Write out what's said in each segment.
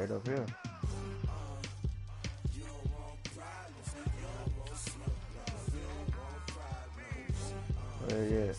Right up here. Yeah.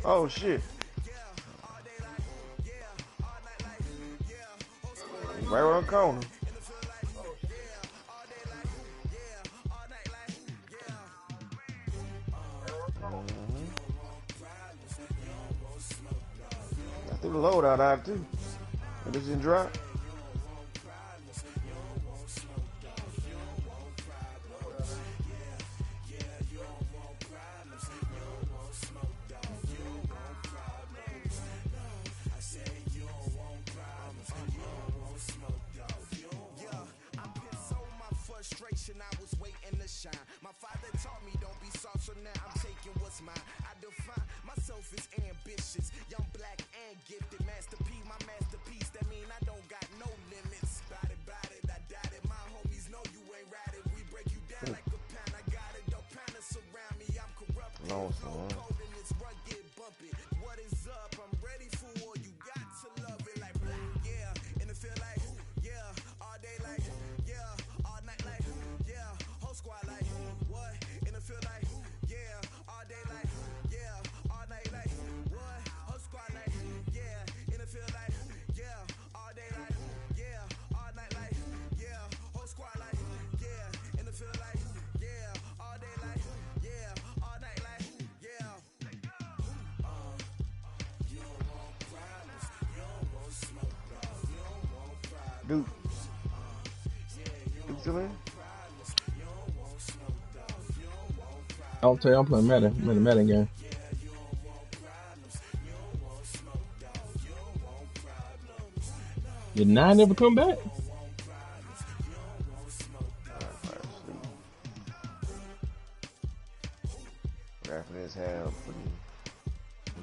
Oh shit. Right around the corner. I threw the load out too. And this didn't drop. Dude. You still in? I'll tell you, I'm playing Madden. I'm in the Madden game. Did 9 ever come back? Wrapping his hair up, putting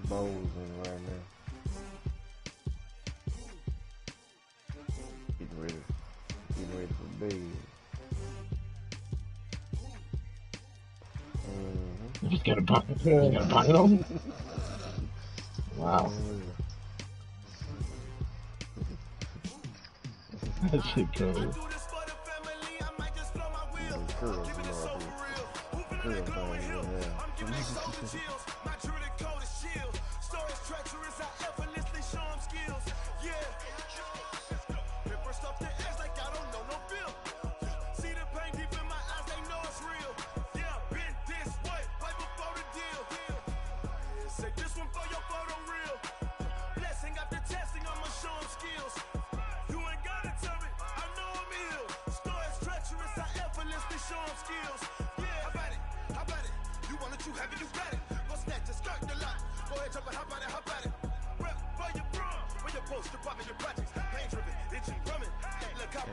bows in right now. Getting ready for bed. You just got a bonnet on? Wow. That shit crazy.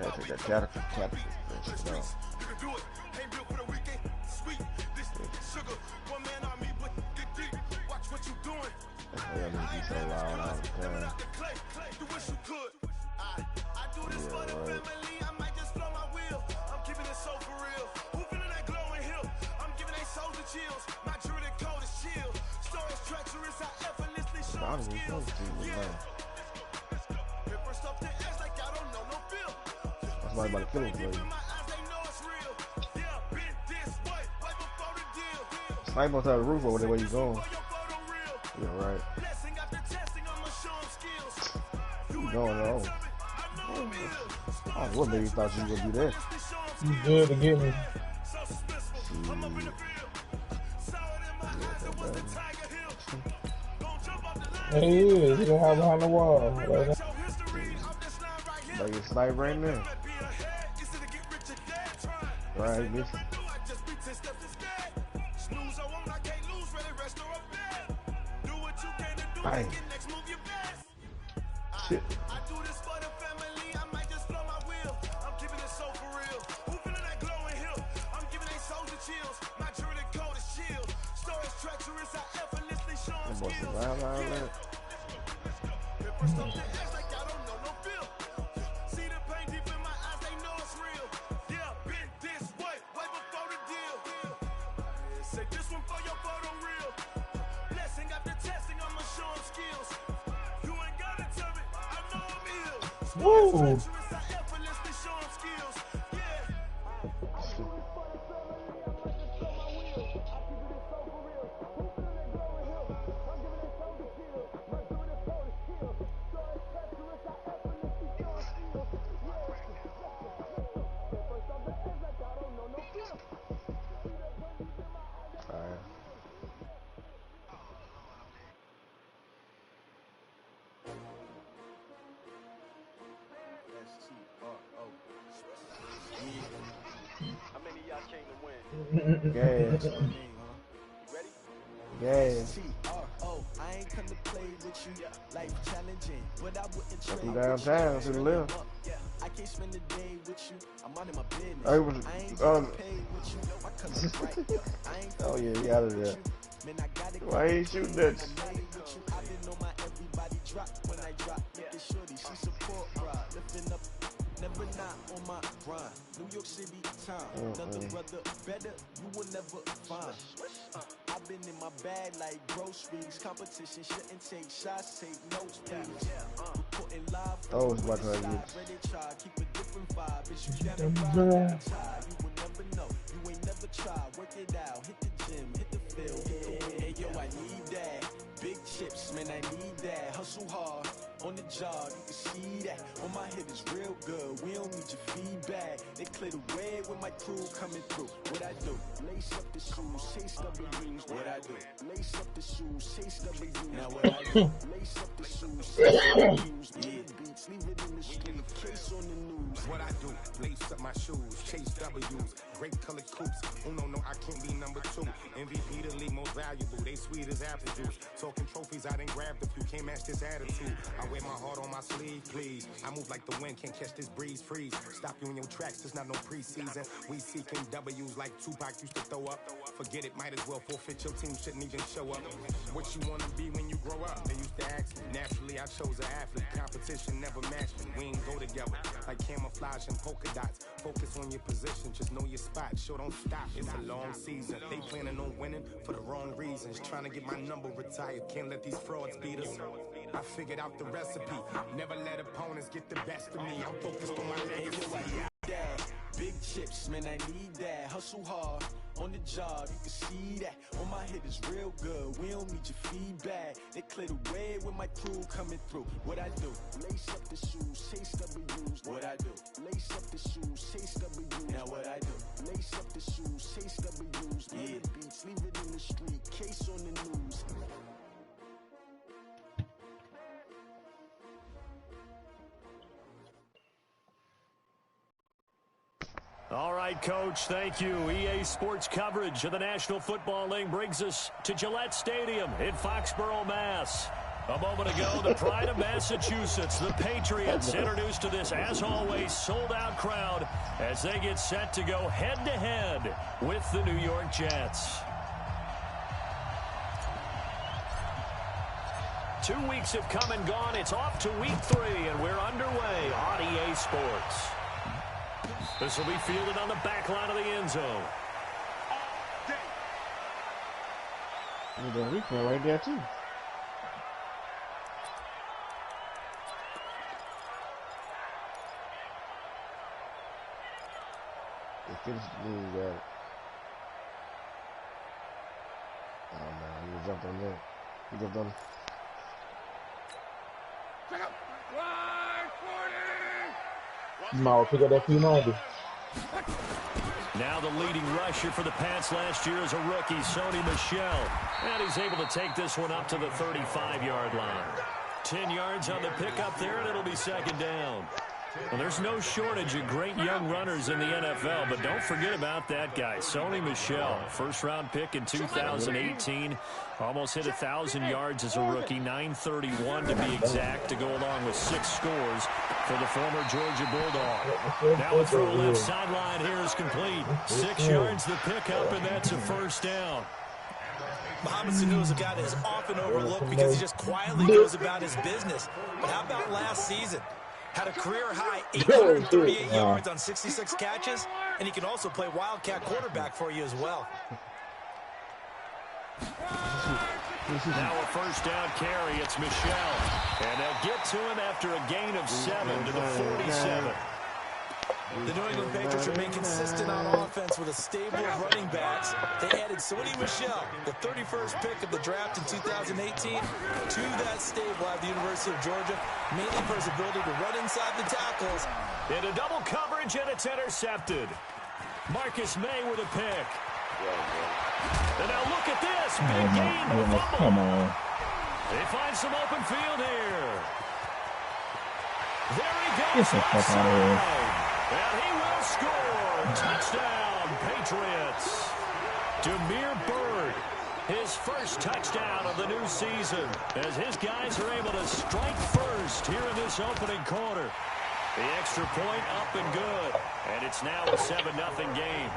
Yeah, take that catapult. Somebody about to kill him, baby. Snipe on top of the roof over there where you going. Yeah, right. You going on? Oh, what made you thought you were gonna do that? You good to get me. He is. He gonna have behind the wall. Right Like a sniper right now. Right, bitch. Bang. Shit. That boy some loud out there. Woo! Gas. Gas. I ain't come to play with you. Life challenging, but I wouldn't trade From downtown to the left. I can't spend the day with you. I'm minding my business. I was, I ain't getting paid with you. I come right. I ain't oh yeah, he out of there. Man, I gotta Why ain't shooting that? I been on my everybody drop when I drop. Look at shorty, she support ride. Lifting up, never not on my grind. New York City time. Another brother better, you will never find. I've been in my bag like groceries. Competition shouldn't take shots, take notes, please. Putting live. Oh, it's about to get. Keep a different vibe. It's you down the ride. You will never know. You ain't never tried. Work it out. Hit the gym. Hit the field. Hey, yo, I need that. Big chips, man, I need that. Hustle hard. On the job, you can see that. On my head is real good. We don't need your feedback. They clear the way with my crew coming through. What I do? Lace up the shoes, chase W's. What I do? Lace up the shoes, chase W's. Now what I do? Lace up the shoes, chase W's. Yeah, beats, leave it in the street. Case on the news. What I do? Lace up my shoes, chase W's. Great colored coops. Oh no, I can't be number 2. MVP the league most valuable. They sweet as apple juice. Talking trophies, I didn't grab the few. Can't match this attitude. I wear my heart on my sleeve, please. I move like the wind, can't catch this breeze, freeze. Stop you in your tracks, there's not no preseason. We seeking W's like Tupac used to throw up. Forget it, might as well forfeit. Your team shouldn't even show up. What you wanna be when you grow up? They used to ask me. Naturally, I chose an athlete. Competition never matched me. We ain't go together like camouflage and polka dots. Focus on your position, just know your spot. Sure, don't stop. It's a long season. They planning on winning for the wrong reasons. Trying to get my number retired. Can't let these frauds beat us. I figured out the recipe. Never let opponents get the best of me. I'm focused on my legacy. Big chips, man, I need that. Hustle hard on the job, you can see that. On my head is real good. We don't need your feedback. They clear the way with my crew coming through. What I do? Lace up the shoes, chase W's. What I do? Lace up the shoes, chase W's. Now what I do? Lace up the shoes, chase W's. Yeah, beats, leave it in the street. Case on the news. All right, Coach, thank you. EA Sports coverage of the National Football League brings us to Gillette Stadium in Foxborough, Mass. A moment ago, the pride of Massachusetts, the Patriots, introduced to this, as always, sold-out crowd as they get set to go head-to-head with the New York Jets. 2 weeks have come and gone. It's off to week 3, and we're underway on EA Sports. This will be fielded on the back line of the end zone. There's a replay right there, too. They finished the game, got it. Oh, man, he jumped on that. He jumped on. No, pick up that P90. Now the leading rusher for the Pats last year is a rookie, Sony Michel. And he's able to take this one up to the 35-yard line. 10 yards on the pickup there, and it'll be second down. Well, there's no shortage of great young runners in the NFL, but don't forget about that guy, Sony Michel. First-round pick in 2018. Almost hit 1,000 yards as a rookie, 931 to be exact, to go along with 6 scores for the former Georgia Bulldog. Now a throw left sideline here is complete. 6 yards the pickup, and that's a first down. Mohamed Sanu is a guy that is often overlooked because he just quietly goes about his business. But how about last season? Had a career-high 838 yards on 66 catches, and he can also play wildcat quarterback for you as well. Now a first down carry. It's Michel. And they'll get to him after a gain of 7 to the 47. The New England Patriots remain consistent on offense with a stable of running backs. They added Sony Michel, the 31st pick of the draft in 2018, to that stable at the University of Georgia, mainly for his ability to run inside the tackles. Into double coverage, and it's intercepted. Marcus May with a pick. And now look at this. Big gain to the fumble. Come on. They find some open field here. There he goes. Get the fuck out of here. And he will score. Touchdown, Patriots. Damiere Byrd, his first touchdown of the new season, as his guys are able to strike first here in this opening quarter. The extra point up and good, and it's now a 7-0 game.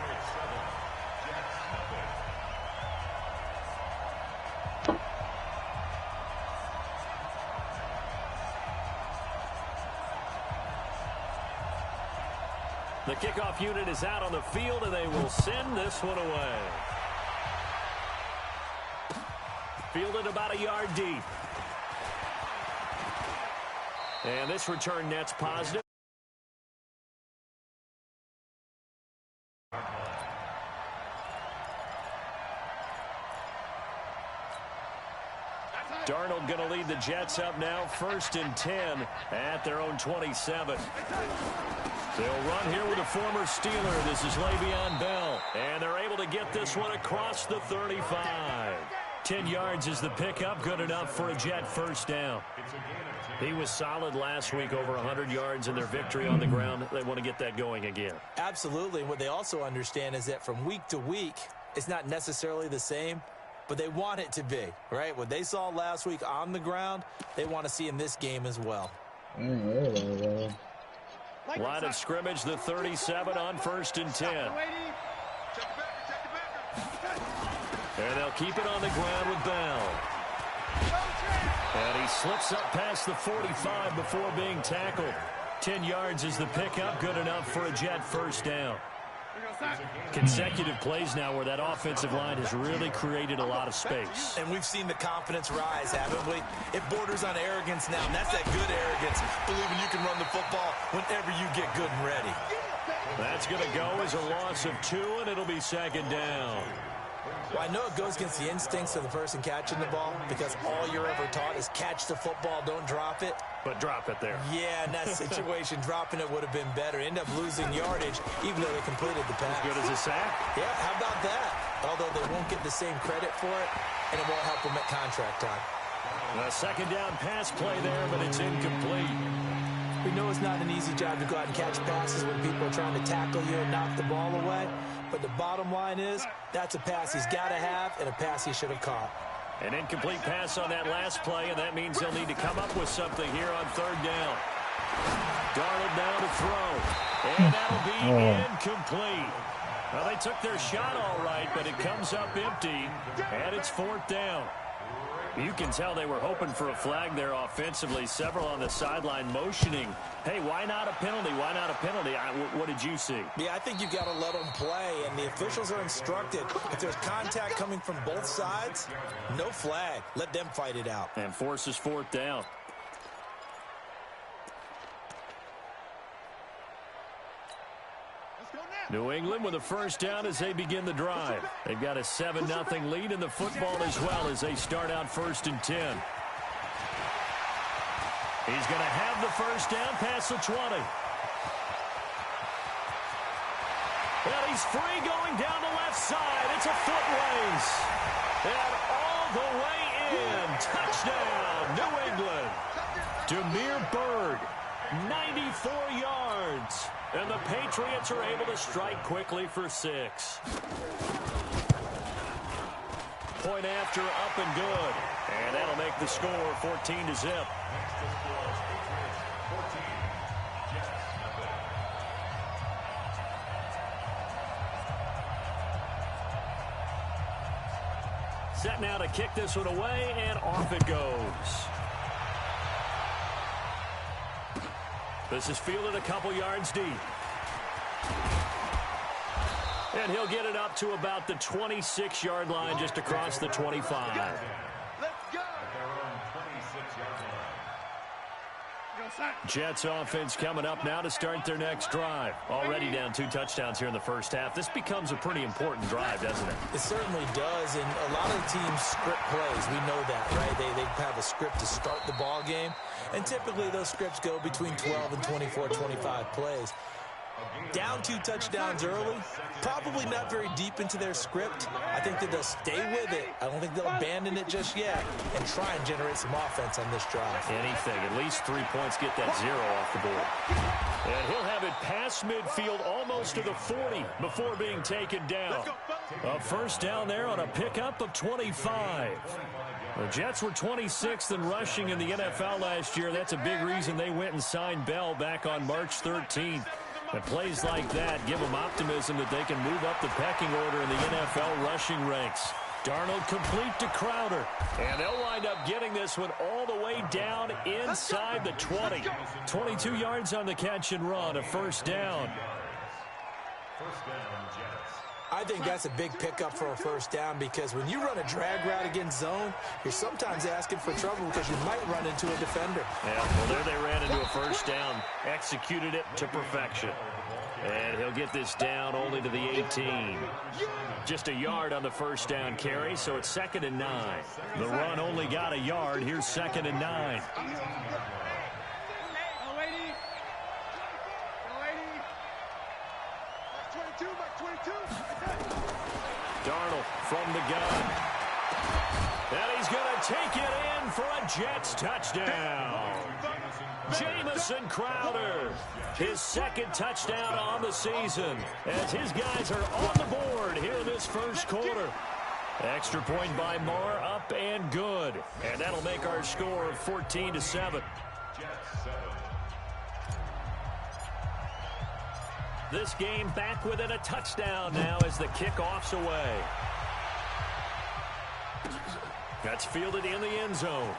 The kickoff unit is out on the field, and they will send this one away. Fielded about a yard deep. And this return net's positive. Darnold going to lead the Jets up now, 1st and 10 at their own 27. They'll run here with a former Steeler. This is Le'Veon Bell. And they're able to get this one across the 35. 10 yards is the pickup. Good enough for a Jet first down. He was solid last week, over 100 yards in their victory on the ground. They want to get that going again. Absolutely. What they also understand is that from week to week, it's not necessarily the same, but they want it to be, right? What they saw last week on the ground, they want to see in this game as well. Line of scrimmage, the 37 on 1st and 10. And they'll keep it on the ground with Bell. And he slips up past the 45 before being tackled. 10 yards is the pickup, good enough for a Jet first down. Consecutive plays now where that offensive line has really created a lot of space. And we've seen the confidence rise, haven't we? It borders on arrogance now, and that's that good arrogance, believing you can run the football whenever you get good and ready. That's going to go as a loss of 2, and it'll be second down. Well, I know it goes against the instincts of the person catching the ball because all you're ever taught is catch the football, don't drop it. But drop it there. Yeah, in that situation, dropping it would have been better. End up losing yardage, even though they completed the pass. As good as a sack? Yeah, how about that? Although they won't get the same credit for it, and it won't help them at contract time. A second down pass play there, but it's incomplete. We know it's not an easy job to go out and catch passes when people are trying to tackle you and knock the ball away. But the bottom line is, that's a pass he's got to have and a pass he should have caught. An incomplete pass on that last play, and that means they'll need to come up with something here on 3rd down. Darnold now to throw. And that'll be incomplete. Well, they took their shot all right, but it comes up empty, and it's 4th down. You can tell they were hoping for a flag there offensively. Several on the sideline motioning, hey, why not a penalty? Why not a penalty? What did you see? Yeah, I think you've got to let them play, and the officials are instructed. If there's contact coming from both sides, no flag. Let them fight it out. And forces 4th down. New England with a first down as they begin the drive. They've got a 7-0 lead in the football as well as they start out 1st and 10. He's going to have the first down past the 20. he's free going down the left side. It's a foot race. And all the way in. Touchdown, New England. Damiere Byrd, 94 yards. And the Patriots are able to strike quickly for 6. Point after, up and good. And that'll make the score 14-0. Set now to kick this one away, and off it goes. This is fielded a couple yards deep. And he'll get it up to about the 26-yard line, just across the 25. Let's go. Jets offense coming up now to start their next drive. Already down 2 touchdowns here in the first half. This becomes a pretty important drive, doesn't it? It certainly does, and a lot of teams script plays. We know that, right? They have a script to start the ball game, and typically those scripts go between 12 and 24, 25 plays. Down 2 touchdowns early, probably not very deep into their script. I think that they'll stay with it. I don't think they'll abandon it just yet and try and generate some offense on this drive. Anything, at least 3 points, get that 0 off the board. And he'll have it past midfield almost to the 40 before being taken down. A first down there on a pickup of 25. The Jets were 26th in rushing in the NFL last year. That's a big reason they went and signed Bell back on March 13th. And plays like that give them optimism that they can move up the pecking order in the NFL rushing ranks. Darnold complete to Crowder. And they'll wind up getting this one all the way down inside the 20. 22 yards on the catch and run, a first down. I think that's a big pickup for a first down because when you run a drag route against zone, you're sometimes asking for trouble because you might run into a defender. Yeah, well, there they ran into a first down. Executed it to perfection. And he'll get this down only to the 18. Just a yard on the first down carry, so it's 2nd and 9. The run only got a yard. Here's 2nd and 9. Darnold from the gun. And he's going to take it in for a Jets touchdown. Jamison Crowder, his 2nd touchdown on the season, as his guys are on the board here in this first quarter. Extra point by Marr, up and good. And that'll make our score 14-7. This game back within a touchdown now as the kickoff's away. That's fielded in the end zone.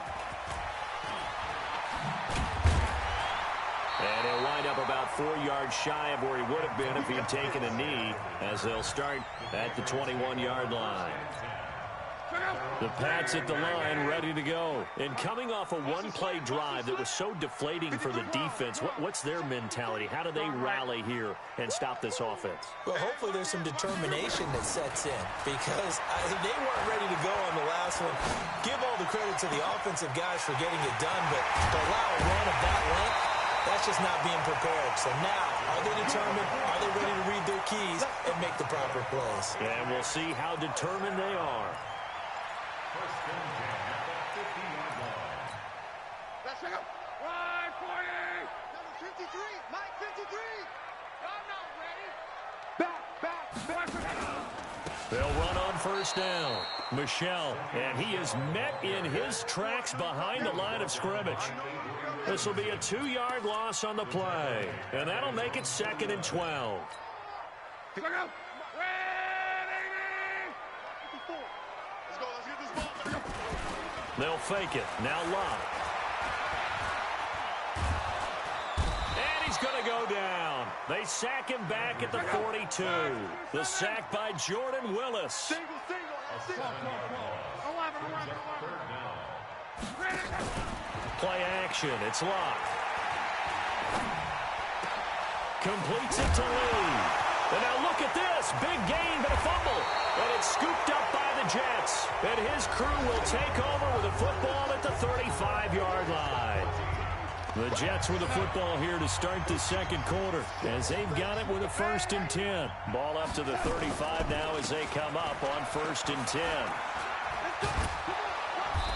And he'll wind up about 4 yards shy of where he would have been if he had taken a knee, as they'll start at the 21-yard line. The Pats at the line, ready to go. And coming off a one-play drive that was so deflating for the defense, what's their mentality? How do they rally here and stop this offense? Well, hopefully there's some determination that sets in because they weren't ready to go on the last one. Give all the credit to the offensive guys for getting it done, but to allow a run of that length, that's just not being prepared. So now, are they determined? Are they ready to read their keys and make the proper plays? And we'll see how determined they are. Let's go. 140. Number 53. Mike 53. I'm not ready. Back. They'll run on first down. Michel, and he is met in his tracks behind the line of scrimmage. This will be a 2-yard loss on the play, and that'll make it 2nd and 12. Let's go. They'll fake it. Now Locke. And he's going to go down. They sack him back at the 42. The sack by Jordan Willis. Play action. It's Locke. Completes it to Lee. And now look at this. Big gain, but a fumble. And it's scooped up by the Jets. And his crew will take over with a football at the 35-yard line. The Jets with the football here to start the second quarter as they've got it with a 1st and 10. Ball up to the 35 now as they come up on 1st and 10.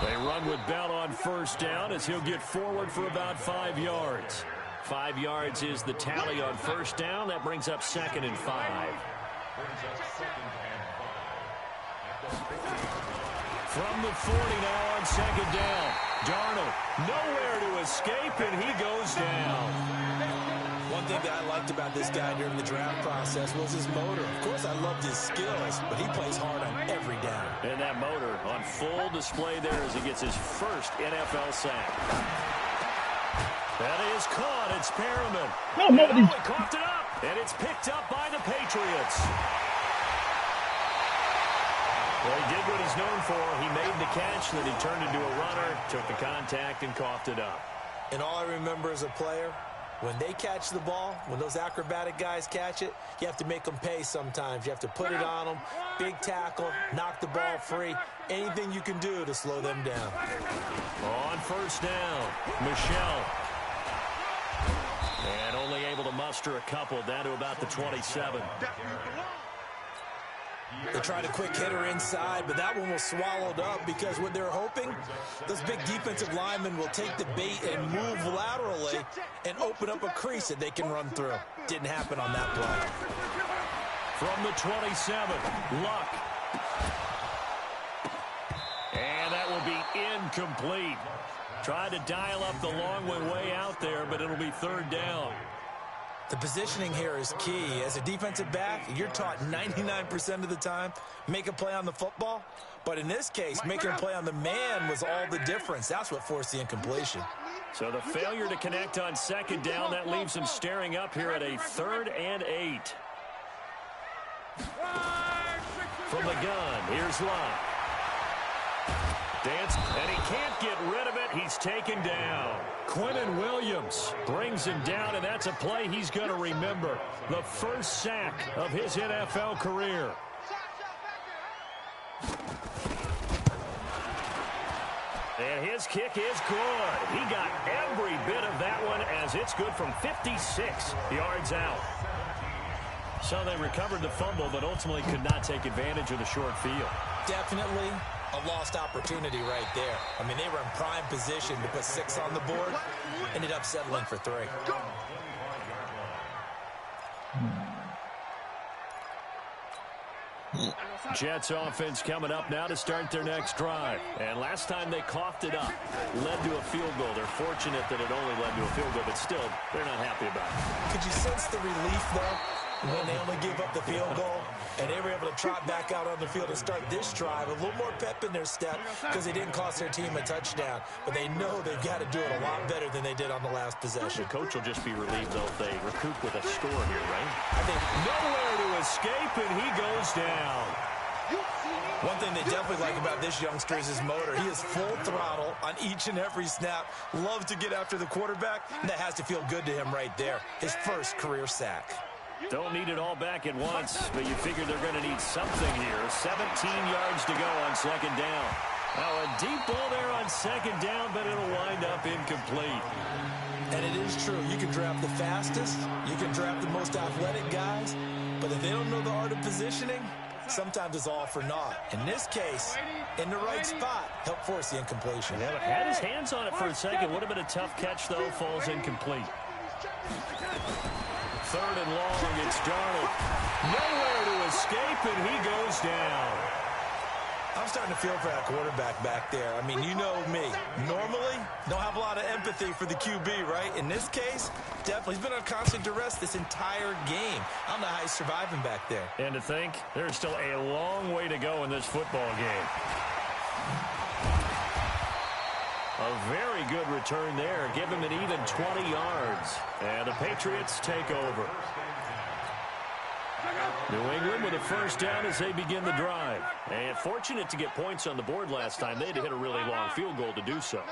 They run with Bell on 1st down as he'll get forward for about 5 yards. 5 yards is the tally on 1st down. That brings up 2nd and 5. From the 40 now on 2nd down. Darnold nowhere to escape, and he goes down. One thing that I liked about this guy during the draft process was his motor. Of course, I loved his skills, but he plays hard on every down. And that motor on full display there as he gets his first NFL sack. That is caught. It's Perriman. No, he coughed it up, and it's picked up by the Patriots. Well, he did what he's known for. He made the catch, then he turned into a runner, took the contact, and coughed it up. And all I remember as a player, when they catch the ball, when those acrobatic guys catch it, you have to make them pay sometimes. You have to put it on them, big tackle, knock the ball free, anything you can do to slow them down. On 1st down, Michel. And only able to muster a couple down to about the 27. They tried a quick hitter inside, but that one was swallowed up because what they're hoping, those big defensive linemen will take the bait and move laterally and open up a crease that they can run through. Didn't happen on that play. From the 27, Luck. And that will be incomplete. Tried to dial up the long way out there, but it'll be 3rd down. The positioning here is key. As a defensive back, you're taught 99% of the time, make a play on the football. But in this case, making a play on the man was all the difference. That's what forced the incompletion. So the failure to connect on 2nd down, that leaves him staring up here at a 3rd and 8. From the gun, here's Luck. Dance, and he can't get rid of it. He's taken down. Quinnen Williams brings him down, and that's a play he's going to remember. The first sack of his NFL career. And his kick is good. He got every bit of that one as it's good from 56 yards out. So they recovered the fumble, but ultimately could not take advantage of the short field. Definitely a lost opportunity right there. I mean, they were in prime position to put 6 on the board. Ended up settling for 3. Jets offense coming up now to start their next drive. And last time they coughed it up, led to a field goal. They're fortunate that it only led to a field goal, but still, they're not happy about it. Could you sense the relief, though, when they only gave up the field goal and they were able to trot back out on the field and start this drive? A little more pep in their step because they didn't cost their team a touchdown. But they know they've got to do it a lot better than they did on the last possession. The coach will just be relieved, though, if they recoup with a score here, right? I think nowhere to escape, and he goes down. One thing they definitely like about this youngster is his motor. He is full throttle on each and every snap. Loves to get after the quarterback, and that has to feel good to him right there. His first career sack. Don't need it all back at once, but you figure they're going to need something here. 17 yards to go on 2nd down. Now a deep ball there on 2nd down, but it'll wind up incomplete. And it is true. You can draft the fastest. You can draft the most athletic guys. But if they don't know the art of positioning, sometimes it's all for naught. In this case, in the right spot, helped force the incompletion. Yeah, had his hands on it for a second. Would have been a tough catch, though. Falls incomplete. 3rd and long, it's Darnold. Nowhere to escape, and he goes down. I'm starting to feel for that quarterback back there. I mean, you know me. Normally, don't have a lot of empathy for the QB, right? In this case, definitely. He's been on constant duress this entire game. I don't know how he's surviving back there. And to think, there's still a long way to go in this football game. A very good return there. Give him an even 20 yards. And the Patriots take over. New England with a first down as they begin the drive. And fortunate to get points on the board last time. They had to hit a really long field goal to do so.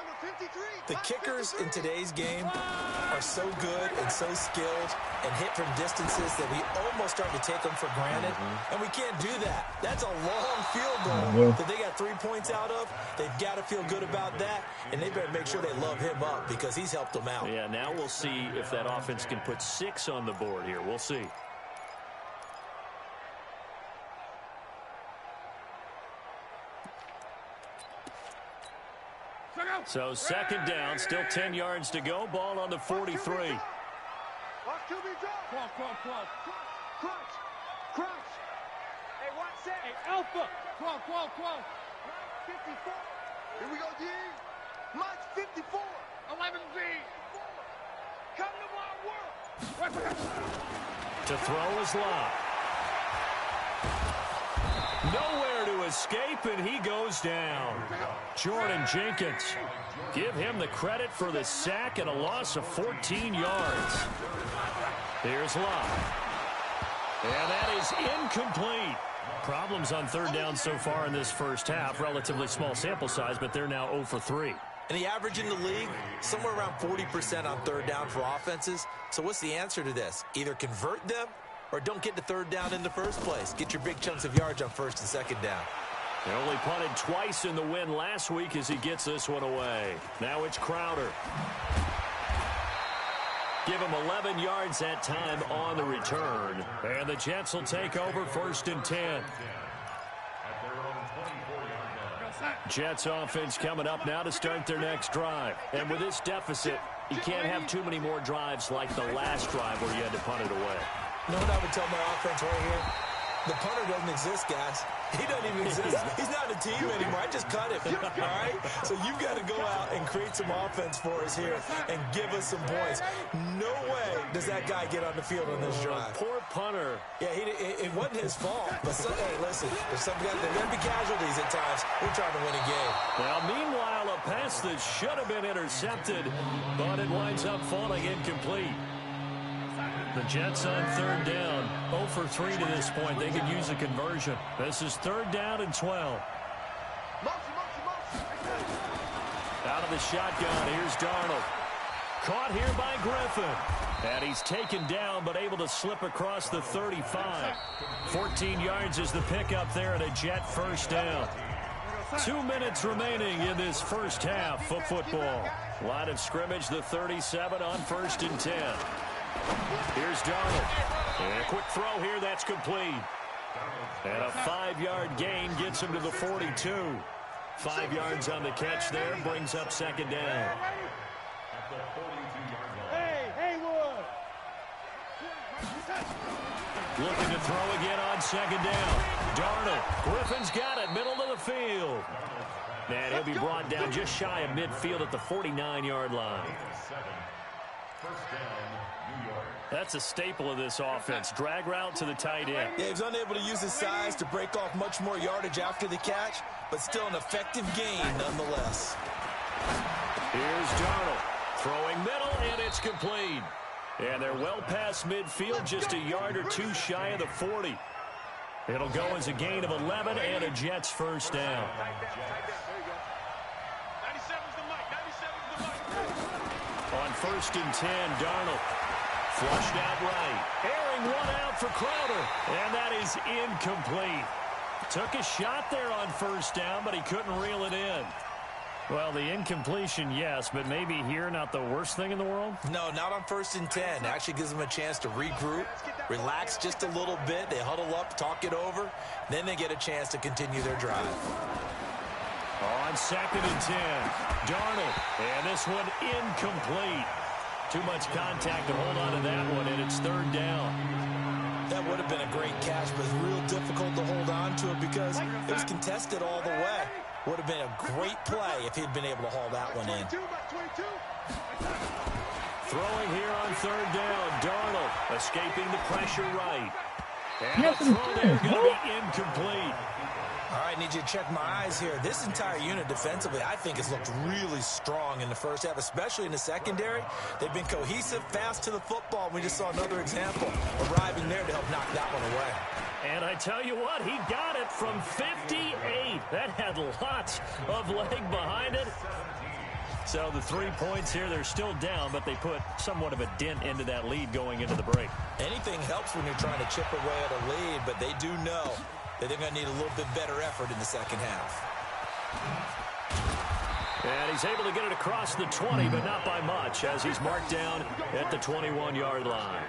The kickers in today's game are so good and so skilled and hit from distances that we almost start to take them for granted. And we can't do that. That's a long field goal that they got 3 points out of. They've got to feel good about that, and they better make sure they love him up because he's helped them out. Yeah, now we'll see if that offense can put 6 on the board here. We'll see. So second down, still 10 yards to go. Ball on the 43. Watch QB drop. Crunch. Hey, watch that. Hey, Alpha. Cross. 54. Here we go, D. March 54. 11B. Come to my world. To throw is Lott. Nowhere to escape, and he goes down. Jordan Jenkins. Give him the credit for the sack and a loss of 14 yards. Here's Lott. And that is incomplete. Problems on third down so far in this first half. Relatively small sample size, but they're now 0 for 3. And the average in the league, somewhere around 40% on third down for offenses. So what's the answer to this? Either convert them or don't get to third down in the first place. Get your big chunks of yards on first and second down. They only punted twice in the win last week as he gets this one away. Now it's Crowder. Give him 11 yards that time on the return. And the Jets will take over first and 10. Jets offense coming up now to start their next drive. And with this deficit, you can't have too many more drives like the last drive where you had to punt it away. You know what I would tell my offense right here? The punter doesn't exist, guys. He doesn't even exist. He's not a team anymore. I just cut him, all right? So you've got to go out and create some offense for us here and give us some points. No way does that guy get on the field on this drive. Poor punter. Yeah, it wasn't his fault. But, hey, listen, there's some guys that got to be casualties at times. We're trying to win a game. Now, meanwhile, a pass that should have been intercepted, but it winds up falling incomplete. The Jets on third down, 0 for 3 to this point. They could use a conversion. This is third down and 12. Out of the shotgun, here's Darnold. Caught here by Griffin. And he's taken down, but able to slip across the 35. 14 yards is the pickup there and a Jet first down. 2 minutes remaining in this first half of football. Line of scrimmage, the 37 on first and 10. Here's Darnold. And a quick throw here, that's complete. And a 5-yard gain gets him to the 42. 5 yards on the catch there, brings up second down. Hey, Haywood. Looking to throw again on second down. Darnold. Griffin's got it, middle of the field. And he'll be brought down just shy of midfield at the 49-yard line. That's a staple of this offense. Drag route to the tight end. Yeah, he was unable to use his size to break off much more yardage after the catch, but still an effective gain nonetheless. Here's Darnold. Throwing middle, and it's complete. And they're well past midfield, just a yard or two shy of the 40. It'll go as a gain of 11 and a Jets first down. On first and 10, Darnold. Flushed out right. Airing one out for Crowder. And that is incomplete. Took a shot there on first down, but he couldn't reel it in. Well, the incompletion, yes, but maybe here not the worst thing in the world? No, not on first and 10. Actually gives them a chance to regroup, relax just a little bit. They huddle up, talk it over. Then they get a chance to continue their drive. On second and 10, Darnold. And this one incomplete. Too much contact to hold on to that one, and it's third down. That would have been a great catch, but it's real difficult to hold on to it because it was contested all the way. Would have been a great play if he'd been able to haul that one in. Throwing here on third down, Darnold escaping the pressure right. And the throw there going to be incomplete. All right, need you to check my eyes here. This entire unit defensively, I think, has looked really strong in the first half, especially in the secondary. They've been cohesive, fast to the football. We just saw another example arriving there to help knock that one away. And I tell you what, he got it from 58. That had lots of leg behind it. So the 3 points here, they're still down, but they put somewhat of a dent into that lead going into the break. Anything helps when you're trying to chip away at a lead, but they do know that they're going to need a little bit better effort in the second half. And he's able to get it across the 20, but not by much, as he's marked down at the 21-yard line.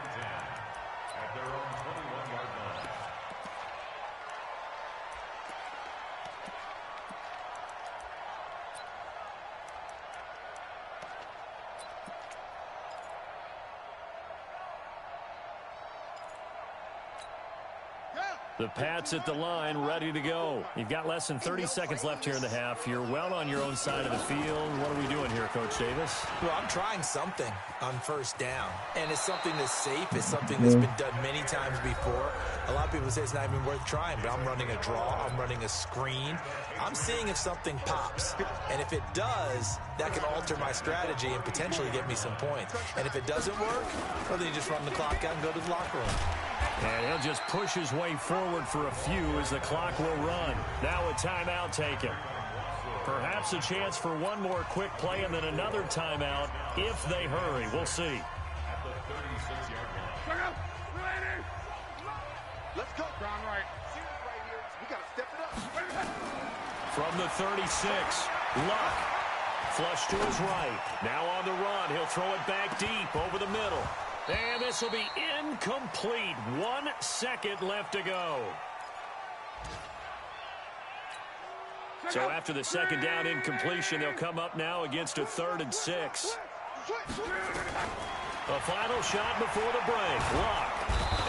The Pats at the line, ready to go. You've got less than 30 seconds left here in the half. You're well on your own side of the field. What are we doing here, Coach Davis? Well, I'm trying something on first down, and it's something that's safe. It's something that's been done many times before. A lot of people say it's not even worth trying, but I'm running a draw. I'm running a screen. I'm seeing if something pops, and if it does, that can alter my strategy and potentially get me some points. And if it doesn't work, well, then you just run the clock out and go to the locker room. And he'll just push his way forward for a few as the clock will run. Now a timeout taken. Perhaps a chance for one more quick play and then another timeout if they hurry. We'll see. Let's go. Ground right. We got to step it up. From the 36, Luck. Flush to his right. Now on the run. He'll throw it back deep over the middle. And this will be incomplete. 1 second left to go. So after the second down incompletion, they'll come up now against a 3rd and 6. A final shot before the break. Luck.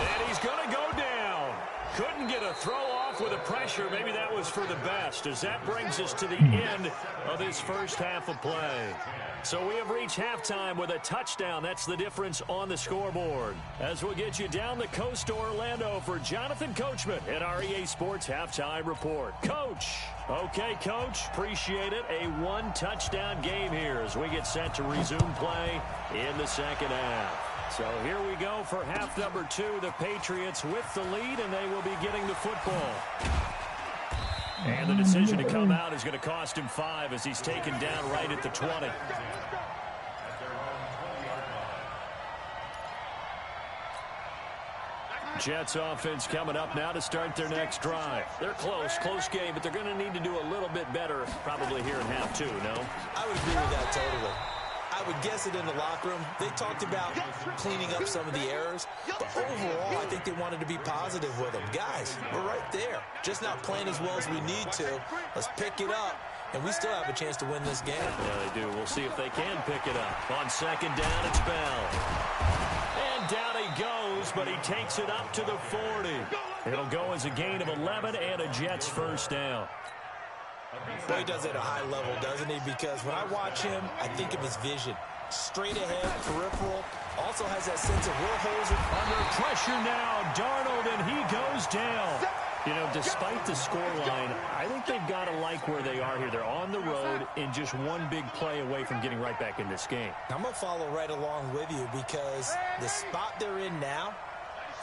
And he's going to go down. Couldn't get a throw off with the pressure. Maybe that was for the best, as that brings us to the end of this first half of play. So we have reached halftime with a touchdown. That's the difference on the scoreboard. As we'll get you down the coast to Orlando for Jonathan Coachman at our EA Sports Halftime Report. Coach. Okay, Coach. Appreciate it. A 1-touchdown game here as we get set to resume play in the second half. So here we go for half number 2. The Patriots with the lead, and they will be getting the football. And the decision to come out is going to cost him 5 as he's taken down right at the 20. Jets offense coming up now to start their next drive. They're close game, but they're going to need to do a little bit better probably here in half 2, no? I would agree with that totally. I would guess it in the locker room. They talked about cleaning up some of the errors, but overall, I think they wanted to be positive with them. Guys, we're right there. Just not playing as well as we need to. Let's pick it up, and we still have a chance to win this game. Yeah, they do. We'll see if they can pick it up. On second down, it's Bell. And down he goes, but he takes it up to the 40. It'll go as a gain of 11 and a Jets first down. Well, he does it at a high level, doesn't he? Because when I watch him, I think of his vision. Straight ahead, peripheral. Also has that sense of where holes are. Under pressure now, Darnold, and he goes down. You know, despite the scoreline, I think they've got to like where they are here. They're on the road and just one big play away from getting right back in this game. I'm going to follow right along with you because the spot they're in now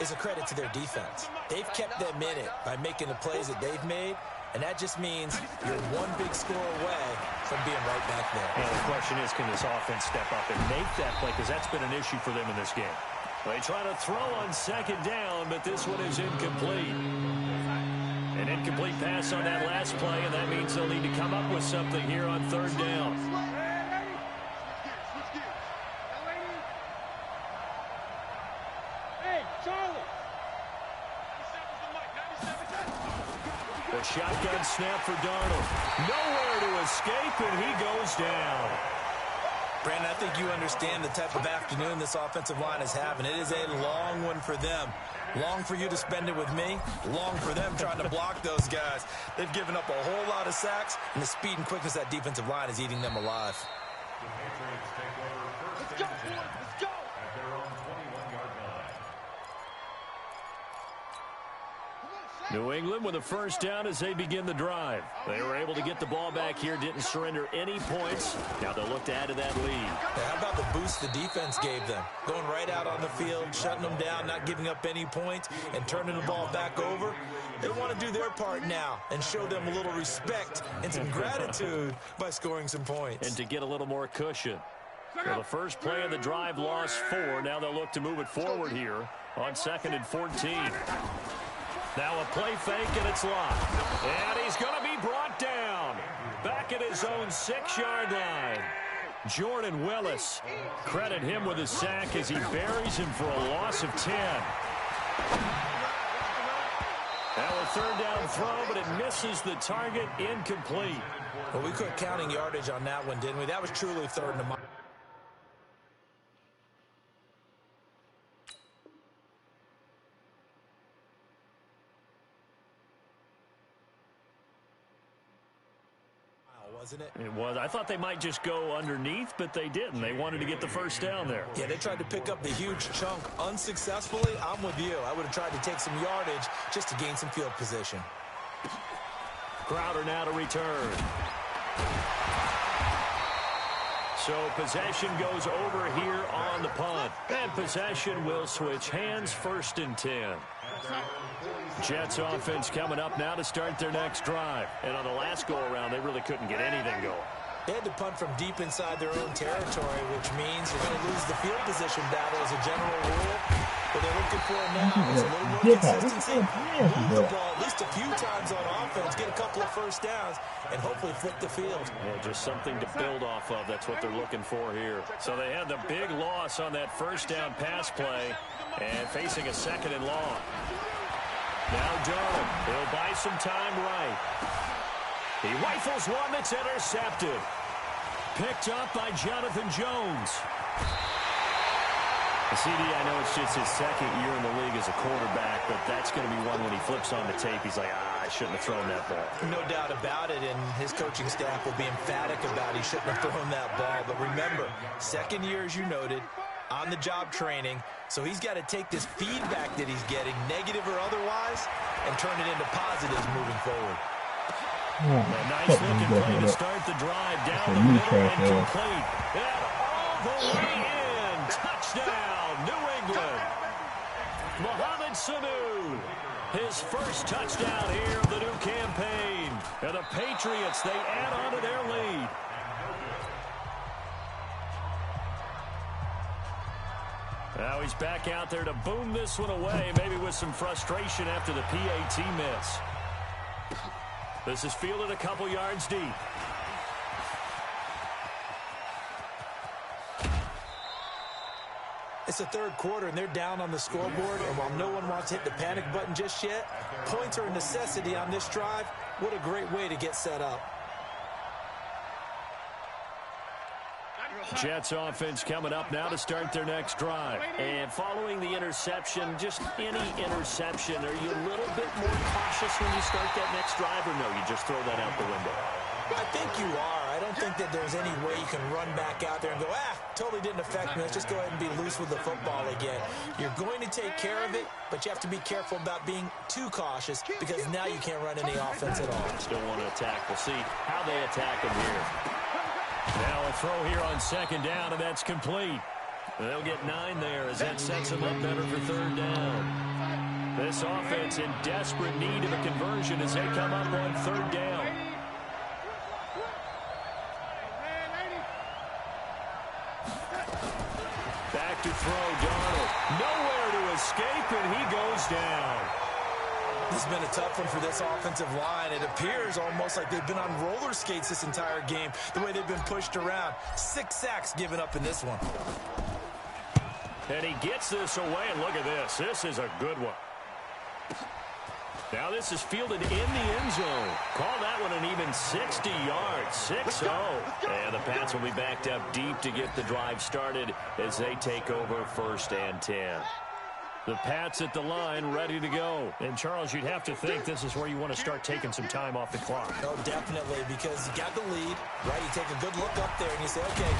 is a credit to their defense. They've kept them in it by making the plays that they've made. And that just means you're one big score away from being right back there. And the question is, can this offense step up and make that play? Because that's been an issue for them in this game. They try to throw on second down, but this one is incomplete. An incomplete pass on that last play, and that means they'll need to come up with something here on third down. Hey, Charlie! The shotgun snap for Darnold. Nowhere to escape, and he goes down. Brandon, I think you understand the type of afternoon this offensive line is having. It is a long one for them. Long for you to spend it with me. Long for them trying to block those guys. They've given up a whole lot of sacks, and the speed and quickness of that defensive line is eating them alive. Let's go, boys! Let's go! Come on, New England with a first down as they begin the drive. They were able to get the ball back here, didn't surrender any points. Now they'll look to add to that lead. How about the boost the defense gave them? Going right out on the field, shutting them down, not giving up any points, and turning the ball back over. They want to do their part now and show them a little respect and some gratitude by scoring some points. And to get a little more cushion. Well, the first play of the drive lost 4. Now they'll look to move it forward here on 2nd and 14. Now a play fake, and it's locked. And he's going to be brought down. Back at his own 6-yard line. Jordan Willis. Credit him with a sack as he buries him for a loss of 10. Now a third down throw, but it misses the target, incomplete. Well, we quit counting yardage on that one, didn't we? That was truly 3rd and 1. Wasn't it? It was. I thought they might just go underneath, but they didn't. They wanted to get the first down there. Yeah, they tried to pick up the huge chunk unsuccessfully. I'm with you. I would have tried to take some yardage just to gain some field position. Crowder now to return. So possession goes over here on the punt. And possession will switch hands, 1st and 10. Jets offense coming up now to start their next drive. And on the last go-around, they really couldn't get anything going. They had to punt from deep inside their own territory, which means you're going to lose the field position battle as a general rule. What they're looking for now is a little more consistency. Move the ball at least a few times on offense, get a couple of first downs, and hopefully flip the field. Yeah, just something to build off of. That's what they're looking for here. So they had the big loss on that first down pass play and facing a 2nd and long. Now Darnold, he'll buy some time right. He rifles one that's intercepted. Picked up by Jonathan Jones. CD, I know it's just his 2nd year in the league as a quarterback, but that's going to be one when he flips on the tape. He's like, I shouldn't have thrown that ball. No doubt about it, and his coaching staff will be emphatic about he shouldn't have thrown that ball. But remember, 2nd year, as you noted, on-the-job training, so he's got to take this feedback that he's getting, negative or otherwise, and turn it into positives moving forward. A nice-looking play to start the drive down the middle and complete. And all the way in. Touchdown, New England. Mohamed Sanu, his first touchdown here of the new campaign. And the Patriots, they add on to their lead. Now he's back out there to boom this one away, maybe with some frustration after the PAT miss. This is fielded a couple yards deep. It's the 3rd quarter, and they're down on the scoreboard, and while no one wants to hit the panic button just yet, points are a necessity on this drive. What a great way to get set up. Jets offense coming up now to start their next drive. And following the interception, just any interception, are you a little bit more cautious when you start that next drive, or no, you just throw that out the window? I think you are. I don't think that there's any way you can run back out there and go, totally didn't affect me. Let's just go ahead and be loose with the football again. You're going to take care of it, but you have to be careful about being too cautious because now you can't run any offense at all. Still want to attack. We'll see how they attack him here. Now a throw here on 2nd down, and that's complete. They'll get 9 there as that sets them up better for 3rd down. This offense in desperate need of a conversion as they come up on 3rd down. Back to throw, Darnold. Nowhere to escape, and he goes down. This has been a tough one for this offensive line. It appears almost like they've been on roller skates this entire game, the way they've been pushed around. 6 sacks given up in this one. And he gets this away, and look at this. This is a good one. Now this is fielded in the end zone. Call that one an even 60 yards. 6-0. And the Pats will be backed up deep to get the drive started as they take over 1st and 10. The Pats at the line, ready to go. And, Charles, you'd have to think this is where you want to start taking some time off the clock. Oh, definitely, because you got the lead, right? You take a good look up there and you say, okay,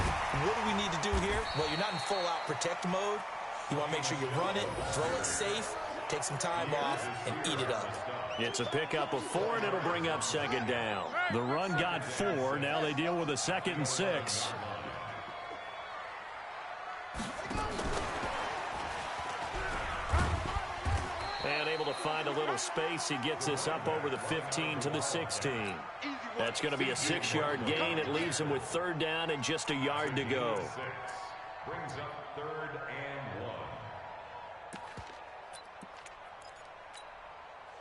what do we need to do here? Well, you're not in full-out protect mode. You want to make sure you run it, throw it safe, take some time off, and eat it up. It's a pickup of 4, and it'll bring up second down. The run got 4. Now they deal with a 2nd and 6. And able to find a little space. He gets this up over the 15 to the 16. That's going to be a 6-yard gain. It leaves him with 3rd down and just a yard to go. Brings up 3rd and 1.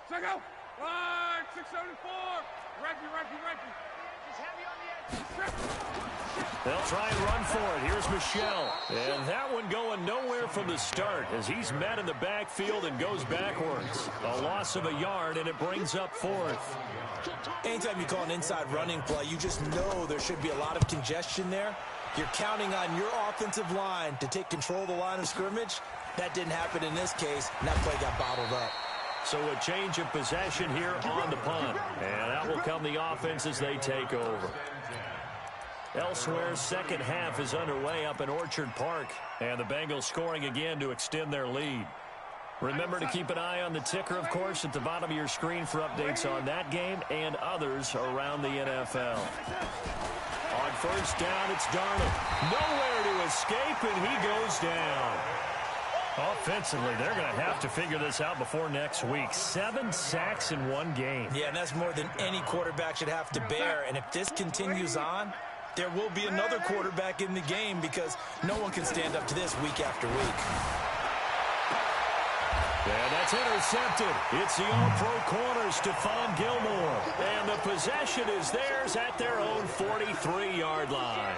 Check out. 674. Reggie. He's heavy on the edge. They'll try and run for it. Here's Michel. And that one going nowhere from the start as he's met in the backfield and goes backwards. A loss of a yard, and it brings up 4th. Anytime you call an inside running play, you just know there should be a lot of congestion there. You're counting on your offensive line to take control of the line of scrimmage. That didn't happen in this case, and that play got bottled up. So a change of possession here on the punt. And out will come the offense as they take over. Elsewhere, second half is underway up in Orchard Park. And the Bengals scoring again to extend their lead. Remember to keep an eye on the ticker, of course, at the bottom of your screen for updates on that game and others around the NFL. On first down, it's Darnold. Nowhere to escape, and he goes down. Offensively, they're going to have to figure this out before next week. 7 sacks in one game. Yeah, and that's more than any quarterback should have to bear. And if this continues on, there will be another quarterback in the game because no one can stand up to this week after week. And that's intercepted. It's the all-pro corner, Stephon Gilmore. And the possession is theirs at their own 43-yard line.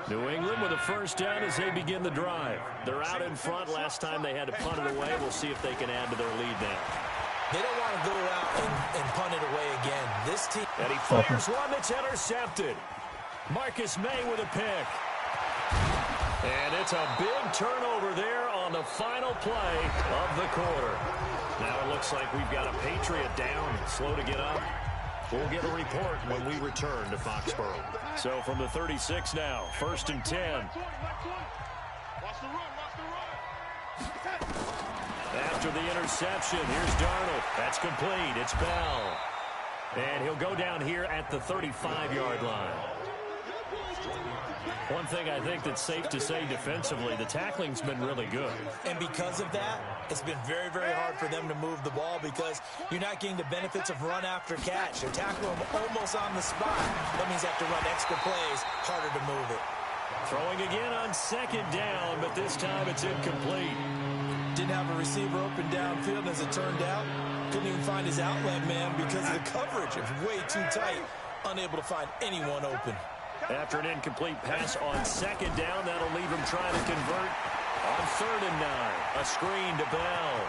New England with a first down as they begin the drive. They're out in front. Last time they had to punt it away. We'll see if they can add to their lead now. They don't want to go out and punt it away again. This team... And he fires one that's intercepted. Marcus May with a pick. And it's a big turnover there on the final play of the quarter. Now it looks like we've got a Patriot down, slow to get up. We'll get a report when we return to Foxborough. So from the 36 now, 1st and 10. After the interception, here's Darnold. That's complete. It's Bell. And he'll go down here at the 35-yard line. One thing I think that's safe to say defensively, the tackling's been really good. And because of that, it's been very, very hard for them to move the ball because you're not getting the benefits of run after catch. They're tackling them almost on the spot. That means they have to run extra plays, harder to move it. Throwing again on 2nd down, but this time it's incomplete. Didn't have a receiver open downfield, and as it turned out, couldn't even find his outlet man because of the coverage. It was way too tight, unable to find anyone open. After an incomplete pass on 2nd down, that'll leave him trying to convert on 3rd and 9. A screen to Bell.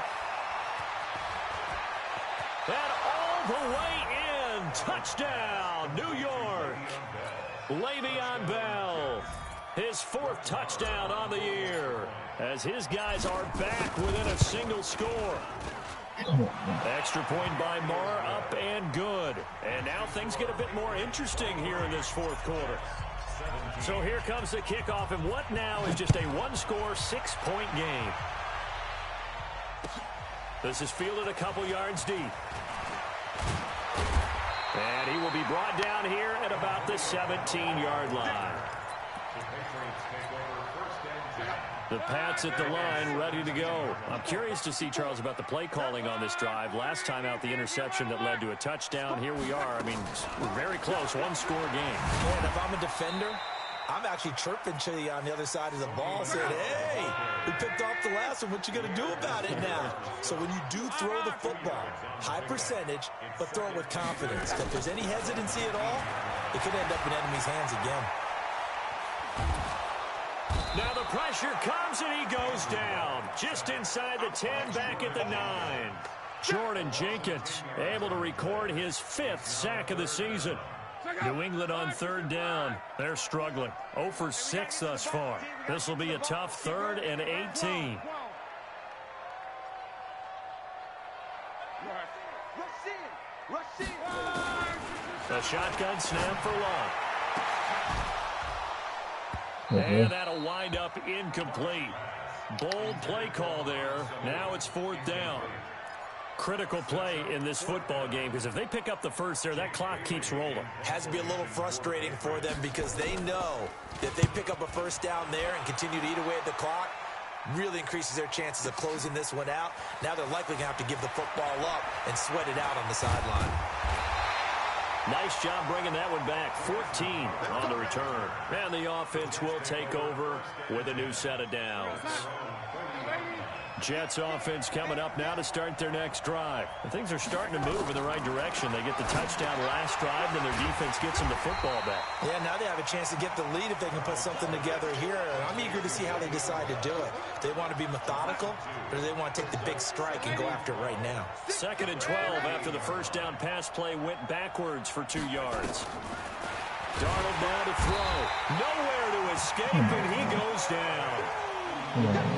And all the way in. Touchdown, New York. Le'Veon Bell. His 4th touchdown on the year as his guys are back within a single score. Extra point by Marr, up and good. And now things get a bit more interesting here in this 4th quarter. So here comes the kickoff, and what now is just a 1-score, 6-point game. This is fielded a couple yards deep. And he will be brought down here at about the 17-yard line. The Pats at the line, ready to go. I'm curious to see, Charles, about the play calling on this drive. Last time out, the interception that led to a touchdown. Here we are. I mean, we're very close, 1-score game. And if I'm a defender, I'm actually chirping to you on the other side of the ball, saying, hey, we picked off the last one. What you going to do about it now? So when you do throw the football, high percentage, but throw it with confidence. If there's any hesitancy at all, it could end up in enemy's hands again. Now the pressure comes and he goes down. Just inside the 10, back at the 9. Jordan Jenkins able to record his 5th sack of the season. New England on 3rd down. They're struggling. 0 for 6 thus far. This will be a tough 3rd and 18. A shotgun snap for Love. And that'll wind up incomplete. Bold play call there. Now it's 4th down. Critical play in this football game because if they pick up the first there, that clock keeps rolling. Has to be a little frustrating for them because they know that they pick up a first down there and continue to eat away at the clock, really increases their chances of closing this one out. Now they're likely going to have to give the football up and sweat it out on the sideline. Nice job bringing that one back. 14 on the return. And the offense will take over with a new set of downs. Jets offense coming up now to start their next drive. And things are starting to move in the right direction. They get the touchdown last drive, then their defense gets them the football back. Yeah, now they have a chance to get the lead if they can put something together here. I'm eager to see how they decide to do it. Do they want to be methodical, or do they want to take the big strike and go after it right now? 2nd and 12 after the first down pass play went backwards for 2 yards. Darnold now to throw. Nowhere to escape, and he goes down.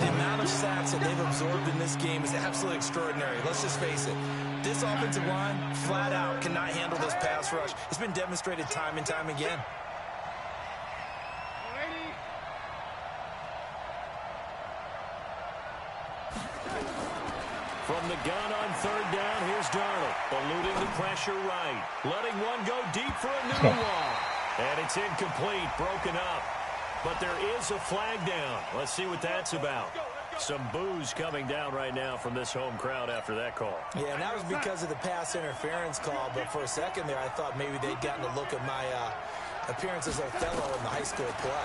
The amount of sacks that they've absorbed in this game is absolutely extraordinary. Let's just face it. This offensive line, flat out, cannot handle this pass rush. It's been demonstrated time and time again. From the gun on 3rd down, here's Darnold. Eluding the pressure right. Letting one go deep for a new one. And it's incomplete, broken up. But there is a flag down. Let's see what that's about. Some boos coming down right now from this home crowd after that call. Yeah, and that was because of the pass interference call. But for a second there, I thought maybe they'd gotten a look at my appearance as Othello in the high school play.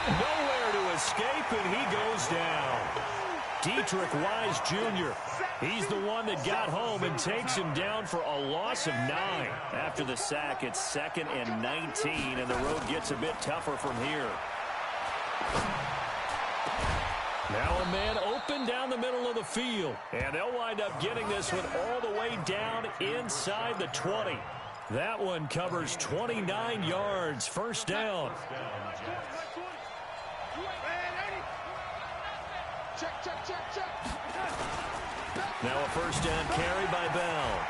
Nowhere to escape, and he goes down. Dietrich Wise Jr. He's the one that got home and takes him down for a loss of 9. After the sack, it's 2nd and 19, and the road gets a bit tougher from here. Now a man open down the middle of the field, and they'll wind up getting this one all the way down inside the 20. That one covers 29 yards, 1st down. Now a 1st down carry by Bell.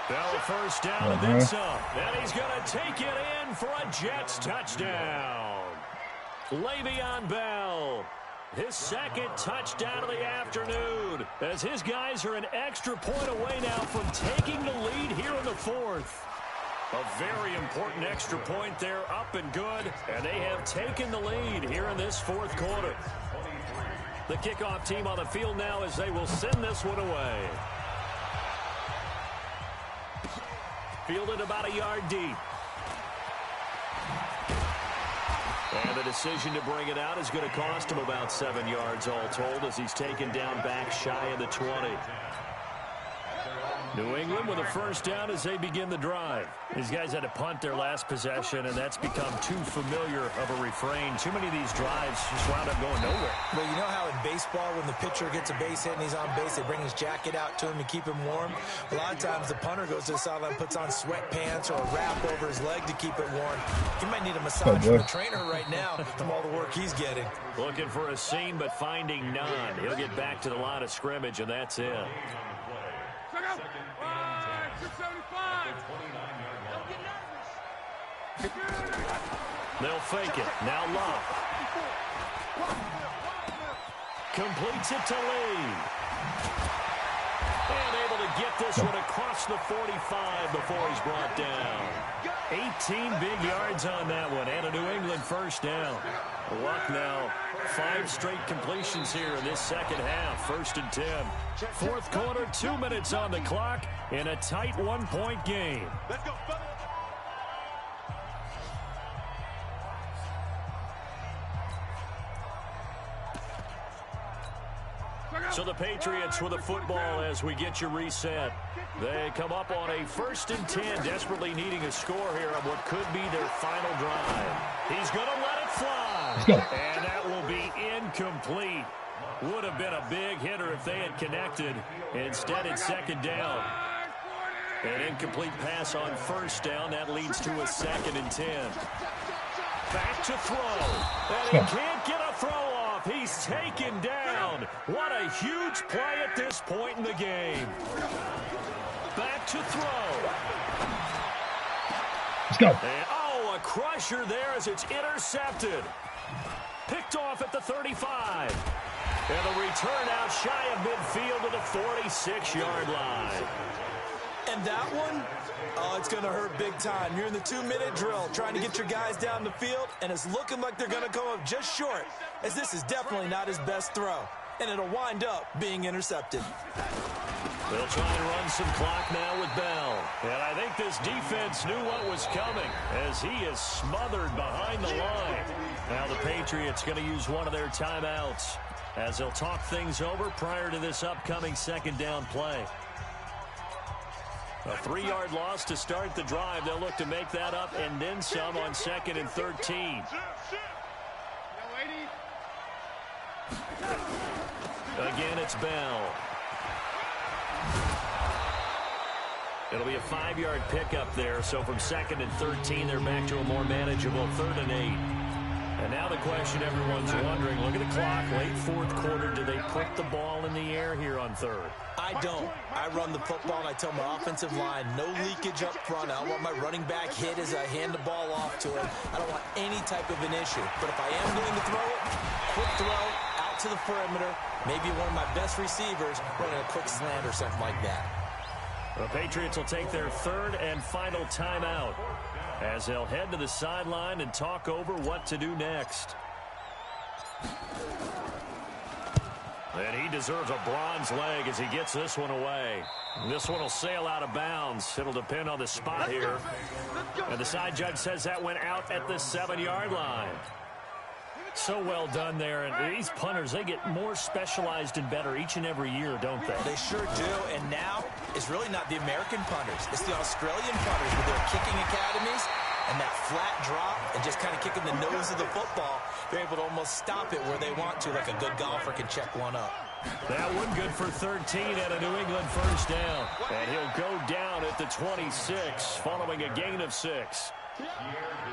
Bell a 1st down and then some. And he's going to take it in for a Jets touchdown. Le'Veon Bell, his 2nd touchdown of the afternoon, as his guys are an extra point away now from taking the lead here in the 4th. A very important extra point there, up and good, and they have taken the lead here in this 4th quarter. The kickoff team on the field now as they will send this one away. Fielded about a yard deep. And the decision to bring it out is going to cost him about 7 yards all told as he's taken down back shy of the 20. New England with a 1st down as they begin the drive. These guys had to punt their last possession, and that's become too familiar of a refrain. Too many of these drives just wound up going nowhere. Well, you know how in baseball when the pitcher gets a base hit and he's on base, they bring his jacket out to him to keep him warm? A lot of times the punter goes to the sideline, puts on sweatpants or a wrap over his leg to keep it warm. He might need a massage from a trainer right now from all the work he's getting. Looking for a seam, but finding none. He'll get back to the line of scrimmage, and that's it. They'll fake it. Now Love. Completes it to Lee. And able to get this one across the 45 before he's brought down. 18 big yards on that one, and a New England 1st down. Luck now, 5 straight completions here in this 2nd half, 1st and 10. 4th quarter, 2 minutes on the clock in a tight 1-point game. Let's go, fellas. So the Patriots with a football as we get you reset. They come up on a 1st and 10, desperately needing a score here on what could be their final drive. He's going to let it fly. And that will be incomplete. Would have been a big hitter if they had connected. Instead, it's 2nd down. An incomplete pass on 1st down. That leads to a 2nd and 10. Back to throw. And he can't get a throw off. He's taken down. What a huge play at this point in the game. Back to throw. Let's go. And, a crusher there as it's intercepted. Picked picked off at the 35. And the return out shy of midfield to the 46-yard line. And that one, oh, it's going to hurt big time. You're in the 2-minute drill trying to get your guys down the field, and it's looking like they're going to come up just short, as this is definitely not his best throw. And it'll wind up being intercepted. They'll try and run some clock now with Bell. And I think this defense knew what was coming as he is smothered behind the line. Now the Patriots going to use one of their timeouts as they'll talk things over prior to this upcoming second down play. A 3-yard loss to start the drive. They'll look to make that up and then some on 2nd and 13. Again, it's Bell. It'll be a 5-yard pickup there. So from 2nd and 13, they're back to a more manageable 3rd and 8. And now the question everyone's wondering, look at the clock, late 4th quarter. Do they put the ball in the air here on 3rd? I don't. I run the football, and I tell my offensive line, no leakage up front. I don't want my running back hit as I hand the ball off to him. I don't want any type of an issue. But if I am going to throw it, quick throw, out to the perimeter, maybe one of my best receivers running a quick slant or something like that. The Patriots will take their 3rd and final timeout as they'll head to the sideline and talk over what to do next. And he deserves a bronze leg as he gets this one away. This one will sail out of bounds. It'll depend on the spot here. And the side judge says that went out at the 7-yard line. So well done there. And these punters, they get more specialized and better each and every year, don't they? They sure do. And now it's really not the American punters. It's the Australian punters with their kicking academies and that flat drop and just kind of kicking the nose of the football. They're able to almost stop it where they want to, like a good golfer can check one up. That one good for 13 and a New England first down. And he'll go down at the 26 following a gain of 6.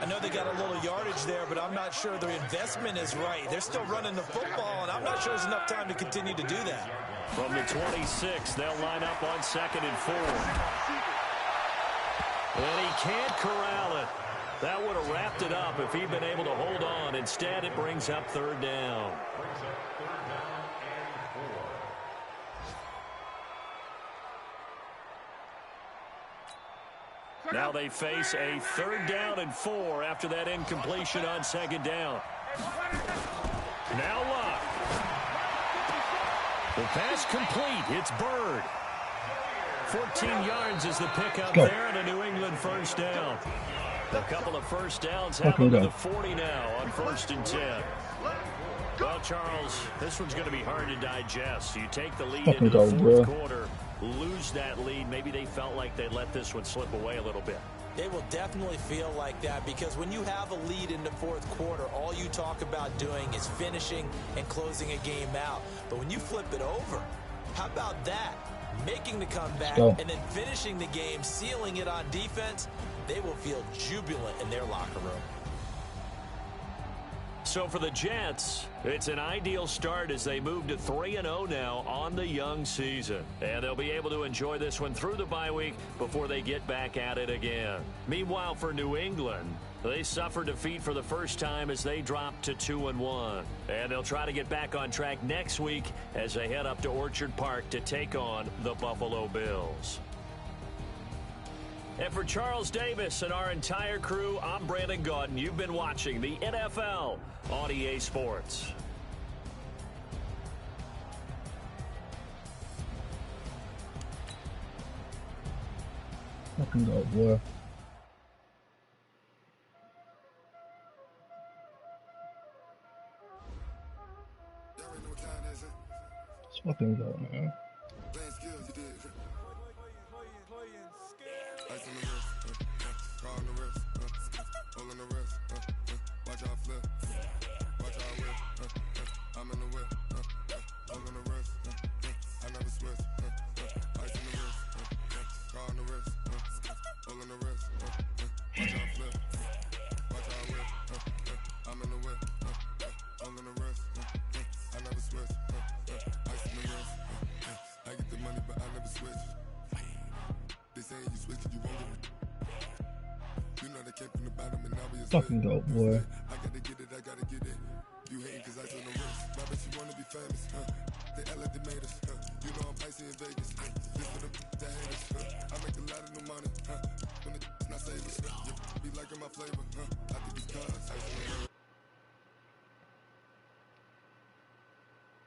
I know they got a little yardage there, but I'm not sure their investment is right. They're still running the football, and I'm not sure there's enough time to continue to do that. From the 26, they'll line up on 2nd and 4. And he can't corral it. That would have wrapped it up if he'd been able to hold on. Instead, it brings up 3rd down. Now they face a 3rd down and 4 after that incompletion on 2nd down. Now Luck. The pass complete. It's Bird. 14 yards is the pickup there and a New England first down. A couple of first downs happen to the 40 now on 1st and 10. Well, Charles, this one's going to be hard to digest. You take the lead into the 4th quarter, lose that lead. Maybe they felt like they let this one slip away a little bit. They will definitely feel like that because when you have a lead in the 4th quarter, all you talk about doing is finishing and closing a game out. But when you flip it over, how about that? Making the comeback and then finishing the game, sealing it on defense, they will feel jubilant in their locker room. So for the Jets, it's an ideal start as they move to 3-0 now on the young season. And they'll be able to enjoy this one through the bye week before they get back at it again. Meanwhile, for New England, they suffered defeat for the first time as they dropped to 2-1. And they'll try to get back on track next week as they head up to Orchard Park to take on the Buffalo Bills. And for Charles Davis and our entire crew, I'm Brandon Gaudin. You've been watching the NFL on EA Sports. Fucking go, boy. Let's fucking go, man. Fucking go, boy. I gotta get it, I gotta get it. You you hating cause I took no risks. My bitch, you wanna be famous, They act like they made us, You know I'm icy in Vegas, This for the that hate us, I make a lot of new money, When the not save us, Be liking my flavor, I think it's cause